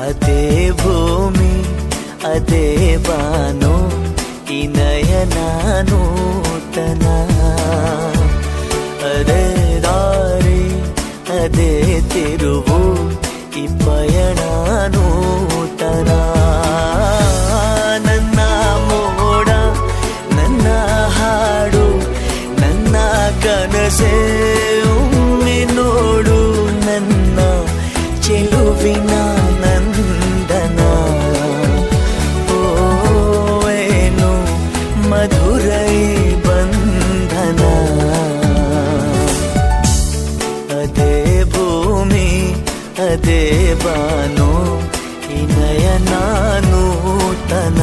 ಅದೇ ಭೂಮಿ ಅದೇ ಬಾನು ಈ ನಯನ ನೂತನ, ಅದೇ ದಾರಿ ಅದೇ ತಿರುವು ಈ ಪಯಣ ನೂತನ. ನನ್ನ ಮೋಡ ನನ್ನ ಹಾಡು ನನ್ನ ಕನಸೇ ಒಮ್ಮೆ ನೋಡು, ನನ್ನ ಚೆಲುವಿನ ನಂದನ. ಓ ಏನು ಮಧುರೈ ಬಂಧನ, ಅದೇ ಭೂಮಿ ಅದೇ ಬಾನು ಈ ನಯನ ನೂತನ.